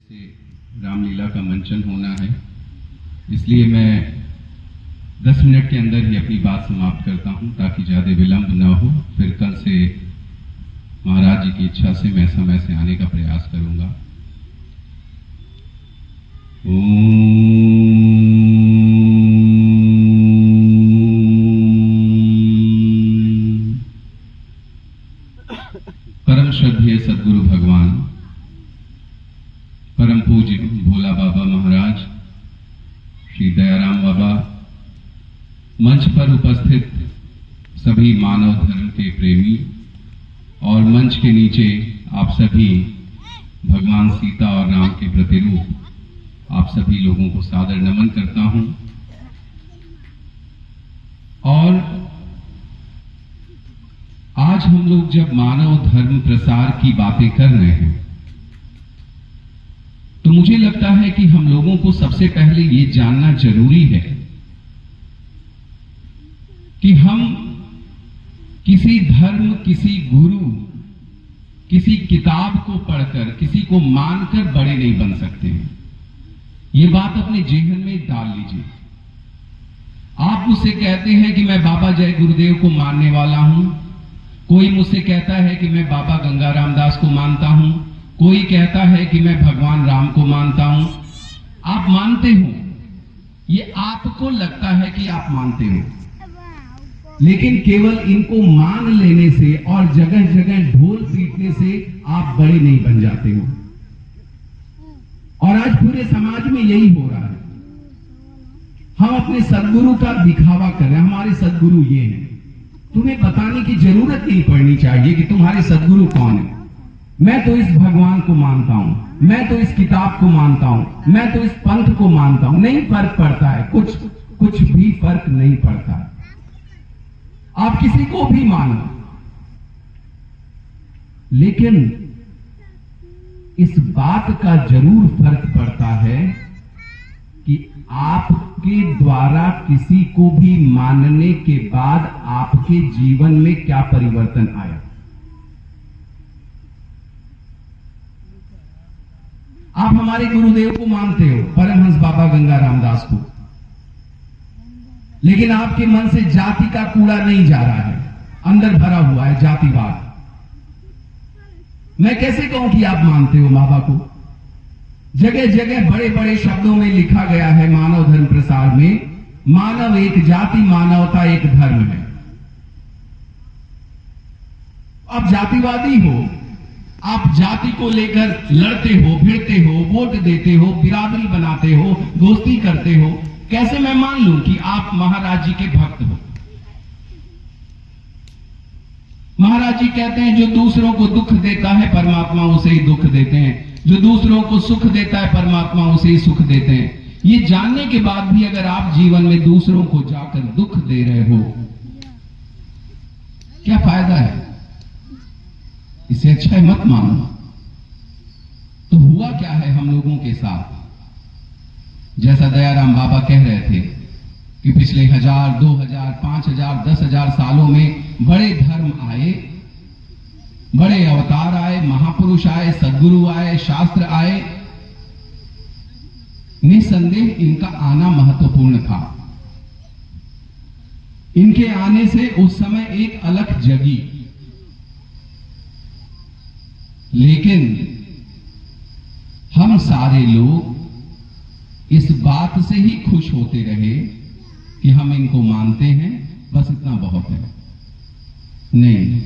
से रामलीला का मंचन होना है, इसलिए मैं 10 मिनट के अंदर ही अपनी बात समाप्त करता हूं ताकि ज़्यादा विलंब न हो। फिर कल से महाराज जी की इच्छा से मैं समय से आने का प्रयास करूंगा। परम श्रद्धेय सद्गुरु भगवान परम पूज्य भोला बाबा महाराज, श्री दयाराम बाबा, मंच पर उपस्थित सभी मानव धर्म के प्रेमी और मंच के नीचे आप सभी भगवान सीता और राम के प्रतिरूप आप सभी लोगों को सादर नमन करता हूं। और आज हम लोग जब मानव धर्म प्रसार की बातें कर रहे हैं तो मुझे लगता है कि हम लोगों को सबसे पहले ये जानना जरूरी है कि हम किसी धर्म, किसी गुरु, किसी किताब को पढ़कर, किसी को मानकर बड़े नहीं बन सकते हैं। ये बात अपने जेहन में डाल लीजिए। आप मुझसे कहते हैं कि मैं बाबा जय गुरुदेव को मानने वाला हूं, कोई मुझसे कहता है कि मैं बाबा गंगा रामदास को मानता हूं, कोई कहता है कि मैं भगवान राम को मानता हूं। आप मानते हो, ये आपको लगता है कि आप मानते हो, लेकिन केवल इनको मान लेने से और जगह जगह ढोल पीटने से आप बड़े नहीं बन जाते हो। और आज पूरे समाज में यही हो रहा है। हम अपने सद्गुरु का दिखावा कर रहे हैं, हमारे सद्गुरु ये हैं। तुम्हें बताने की जरूरत नहीं पड़नी चाहिए कि तुम्हारे सद्गुरु कौन है। मैं तो इस भगवान को मानता हूं, मैं तो इस किताब को मानता हूं, मैं तो इस पंथ को मानता हूं। नहीं फर्क पड़ता है, कुछ भी फर्क नहीं पड़ता। आप किसी को भी मानो, लेकिन इस बात का जरूर फर्क पड़ता है कि आपके द्वारा किसी को भी मानने के बाद आपके जीवन में क्या परिवर्तन आया। आप हमारे गुरुदेव को मानते हो, परमहंस बाबा गंगा रामदास को, लेकिन आपके मन से जाति का कूड़ा नहीं जा रहा है, अंदर भरा हुआ है जातिवाद। मैं कैसे कहूं कि आप मानते हो बाबा को? जगह जगह बड़े बड़े शब्दों में लिखा गया है मानव धर्म प्रसार में, मानव एक जाति, मानवता एक धर्म है। आप जातिवादी हो, आप जाति को लेकर लड़ते हो, भिड़ते हो, वोट देते हो, बिरादरी बनाते हो, दोस्ती करते हो। कैसे मैं मान लूं कि आप महाराज जी के भक्त हो? महाराज जी कहते हैं जो दूसरों को दुख देता है परमात्मा उसे ही दुख देते हैं, जो दूसरों को सुख देता है परमात्मा उसे ही सुख देते हैं। ये जानने के बाद भी अगर आप जीवन में दूसरों को जाकर दुख दे रहे हो, क्या फायदा है? इससे अच्छा है मत मानो। तो हुआ क्या है हम लोगों के साथ? जैसा दयाराम बाबा कह रहे थे कि पिछले 1000, 2000, 5000, 10,000 सालों में बड़े धर्म आए, बड़े अवतार आए, महापुरुष आए, सद्गुरु आए, शास्त्र आए। निसंदेह इनका आना महत्वपूर्ण था। इनके आने से उस समय एक अलख जगी, लेकिन हम सारे लोग इस बात से ही खुश होते रहे कि हम इनको मानते हैं, बस इतना बहुत है। नहीं,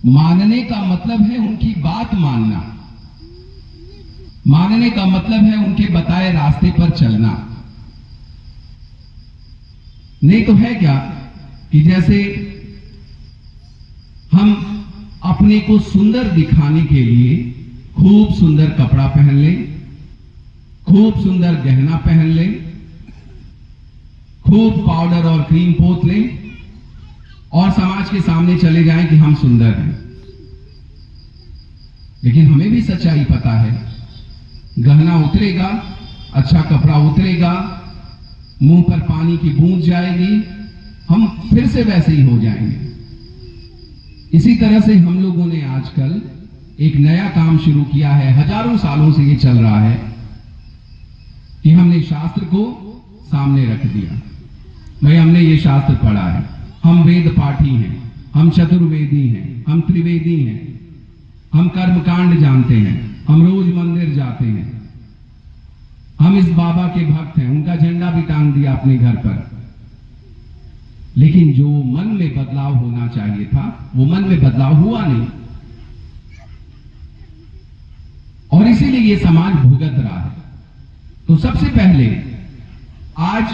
मानने का मतलब है उनकी बात मानना, मानने का मतलब है उनके बताए रास्ते पर चलना। नहीं तो है क्या कि जैसे हम अपने को सुंदर दिखाने के लिए खूब सुंदर कपड़ा पहन लें, खूब सुंदर गहना पहन लें, खूब पाउडर और क्रीम पोत लें और समाज के सामने चले जाएं कि हम सुंदर हैं। लेकिन हमें भी सच्चाई पता है, गहना उतरेगा, अच्छा कपड़ा उतरेगा, मुंह पर पानी की बूंद जाएगी, हम फिर से वैसे ही हो जाएंगे। इसी तरह से हम लोगों ने आजकल एक नया काम शुरू किया है, हजारों सालों से ये चल रहा है कि हमने शास्त्र को सामने रख दिया। भाई हमने ये शास्त्र पढ़ा है, हम वेद पाठी हैं, हम चतुर्वेदी हैं, हम त्रिवेदी हैं, हम कर्मकांड जानते हैं, हम रोज मंदिर जाते हैं, हम इस बाबा के भक्त हैं, उनका झंडा भी टांग दिया अपने घर पर। लेकिन जो मन में बदलाव होना चाहिए था वो मन में बदलाव हुआ नहीं, और इसीलिए ये समाज भुगत रहा है। तो सबसे पहले आज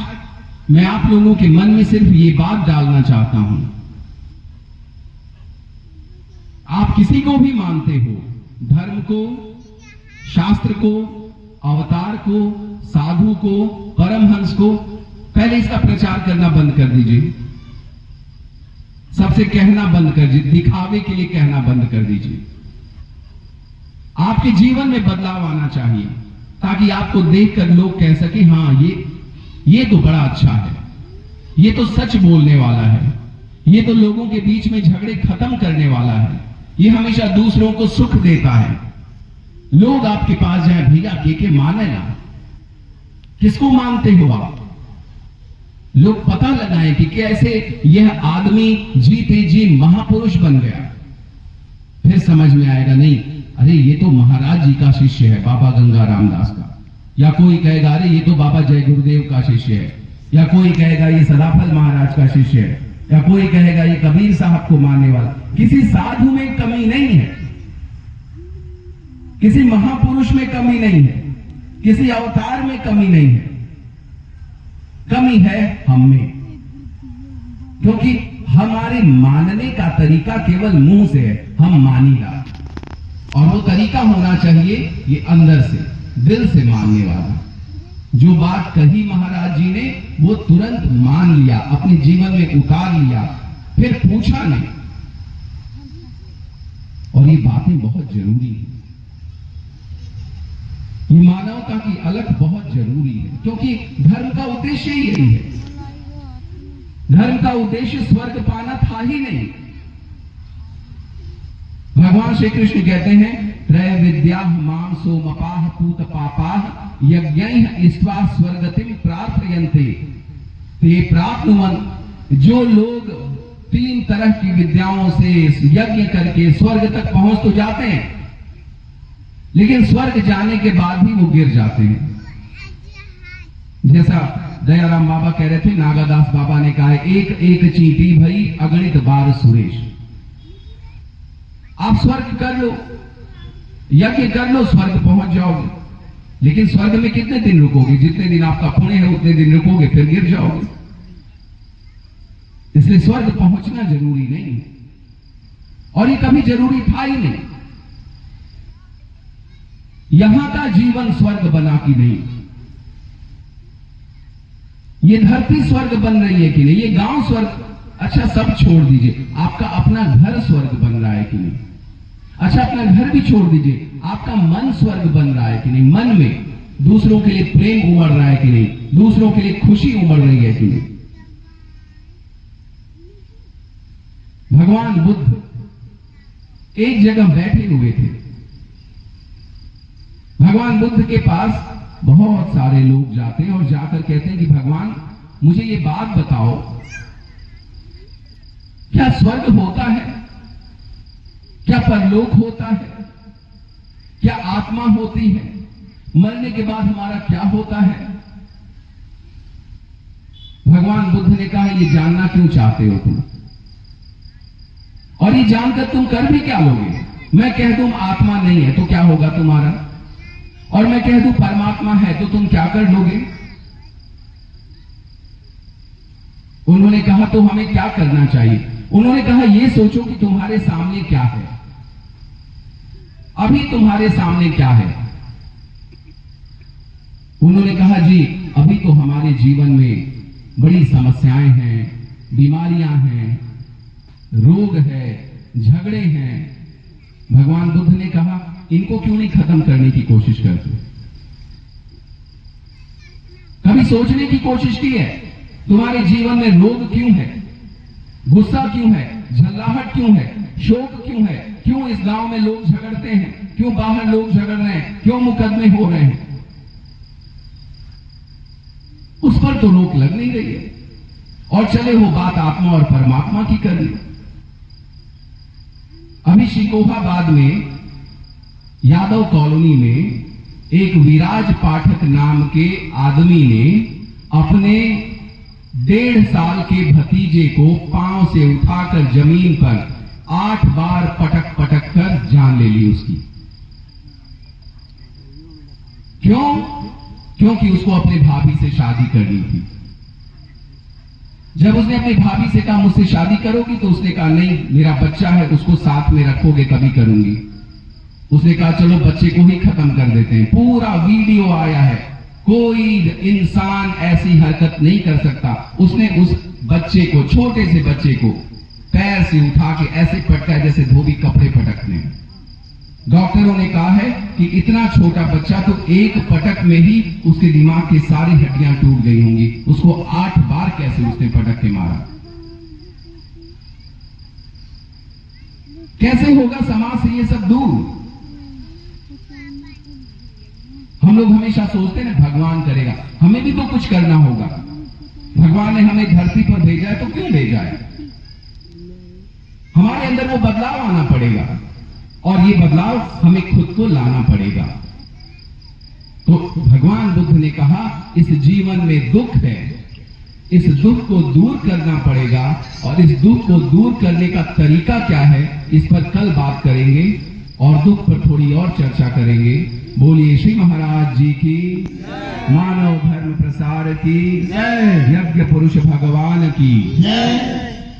मैं आप लोगों के मन में सिर्फ ये बात डालना चाहता हूं, आप किसी को भी मानते हो, धर्म को, शास्त्र को, अवतार को, साधु को, परमहंस को, पहले इसका प्रचार करना बंद कर दीजिए। सबसे कहना बंद कर दीजिए, दिखावे के लिए कहना बंद कर दीजिए। आपके जीवन में बदलाव आना चाहिए ताकि आपको देखकर लोग कह सके हाँ ये तो बड़ा अच्छा है, ये तो सच बोलने वाला है, ये तो लोगों के बीच में झगड़े खत्म करने वाला है, ये हमेशा दूसरों को सुख देता है। लोग आपके पास जाए, भैया के माने ना, किसको मानते हो आप? लोग पता लगाएं कि कैसे यह आदमी जीते जी महापुरुष बन गया। फिर समझ में आएगा नहीं, अरे ये तो महाराज जी का शिष्य है, बाबा गंगा रामदास का। या कोई कहेगा अरे ये तो बाबा जय गुरुदेव का शिष्य है, या कोई कहेगा ये सदाफल महाराज का शिष्य है, या कोई कहेगा ये कबीर साहब को मानने वाला। किसी साधु में कमी नहीं है, किसी महापुरुष में कमी नहीं है, किसी अवतार में कमी नहीं है, कमी है हम में, क्योंकि हमारे मानने का तरीका केवल मुंह से है, हम मानीला, और वो तरीका होना चाहिए ये अंदर से, दिल से मानने वाला। जो बात कही महाराज जी ने वो तुरंत मान लिया, अपने जीवन में उतार लिया, फिर पूछा नहीं। और ये बातें बहुत जरूरी है, ये मानवता की अलग बहुत जरूरी है, क्योंकि धर्म का उद्देश्य ही यही है। धर्म का उद्देश्य स्वर्ग पाना था ही नहीं। भगवान श्री कृष्ण कहते हैं त्रय विद्या माम सोमपाह पूत पापाह यज्ञैः इष्ट्वा स्वर्गतिम प्रार्थयन्ते ते प्राप्नुवन्। जो लोग 3 तरह की विद्याओं से यज्ञ करके स्वर्ग तक पहुंच तो जाते हैं, लेकिन स्वर्ग जाने के बाद भी वो गिर जाते हैं। जैसा दयाराम बाबा कह रहे थे, नागादास बाबा ने कहा एक एक चींटी भई अगणित बार सुरेश। आप स्वर्ग कर लो, यज्ञ कर लो, स्वर्ग पहुंच जाओगे, लेकिन स्वर्ग में कितने दिन रुकोगे? जितने दिन आपका पुण्य है उतने दिन रुकोगे, फिर गिर जाओगे। इसलिए स्वर्ग पहुंचना जरूरी नहीं है, और ये कभी जरूरी था ही नहीं। यहां का जीवन स्वर्ग बना कि नहीं, ये धरती स्वर्ग बन रही है कि नहीं, ये गांव स्वर्ग, अच्छा सब छोड़ दीजिए, आपका अपना घर स्वर्ग बन रहा है कि नहीं? अच्छा अपना घर भी छोड़ दीजिए, आपका मन स्वर्ग बन रहा है कि नहीं? मन में दूसरों के लिए प्रेम उमड़ रहा है कि नहीं? दूसरों के लिए खुशी उमड़ रही है कि नहीं? भगवान बुद्ध एक जगह बैठे हुए थे। भगवान बुद्ध के पास बहुत सारे लोग जाते हैं और जाकर कहते हैं कि भगवान मुझे ये बात बताओ, क्या स्वर्ग होता है? क्या परलोक होता है? क्या आत्मा होती है? मरने के बाद हमारा क्या होता है? भगवान बुद्ध ने कहा ये जानना क्यों चाहते हो तुम? और ये जानकर तुम कर भी क्या लोगे? मैं कह दूं आत्मा नहीं है तो क्या होगा तुम्हारा? और मैं कह दूं परमात्मा है तो तुम क्या कर लोगे? उन्होंने कहा तो हमें क्या करना चाहिए? उन्होंने कहा ये सोचो कि तुम्हारे सामने क्या है, अभी तुम्हारे सामने क्या है? उन्होंने कहा जी अभी तो हमारे जीवन में बड़ी समस्याएं हैं, बीमारियां हैं, रोग है, झगड़े हैं। भगवान बुद्ध ने कहा इनको क्यों नहीं खत्म करने की कोशिश करते? कभी सोचने की कोशिश की है तुम्हारे जीवन में रोग क्यों है, गुस्सा क्यों है, झल्लाहट क्यों है, शोक क्यों है, क्यों इस गांव में लोग झगड़ते हैं, क्यों बाहर लोग झगड़ रहे हैं, क्यों मुकदमे हो रहे हैं, उस पर तो रोक लग नहीं रही है। और चले वो बात आत्मा और परमात्मा की कर ली। अभी शिकोहाबाद में यादव कॉलोनी में एक विराज पाठक नाम के आदमी ने अपने 1.5 साल के भतीजे को पांव से उठाकर जमीन पर 8 बार पटक पटक कर जान ले ली उसकी। क्यों? क्योंकि उसको अपने भाभी से शादी करनी थी। जब उसने अपनी भाभी से कहा मुझसे शादी करोगी, तो उसने कहा नहीं, मेरा बच्चा है, उसको साथ में रखोगे कभी करूंगी। उसने कहा चलो बच्चे को ही खत्म कर देते हैं। पूरा वीडियो आया है, कोई इंसान ऐसी हरकत नहीं कर सकता। उसने उस बच्चे को, छोटे से बच्चे को पैर से उठा के ऐसे पटका जैसे धोबी कपड़े पटकते हैं। डॉक्टरों ने कहा है कि इतना छोटा बच्चा तो एक पटक में ही उसके दिमाग की सारी हड्डियां टूट गई होंगी। उसको 8 बार कैसे उसने पटक के मारा। कैसे होगा समाज से ये सब दूर? हम लोग हमेशा सोचते हैं भगवान करेगा, हमें भी तो कुछ करना होगा। भगवान ने हमें धरती पर भेजा है तो क्यों भेजा है? हमारे अंदर वो बदलाव आना पड़ेगा और ये बदलाव हमें खुद को लाना पड़ेगा। तो भगवान बुद्ध ने कहा इस जीवन में दुख है, इस दुख को दूर करना पड़ेगा। और इस दुख को दूर करने का तरीका क्या है, इस पर कल बात करेंगे और दुख पर थोड़ी और चर्चा करेंगे। बोलिए श्री महाराज जी की, मानव धर्म प्रसार की, यज्ञ पुरुष भगवान की।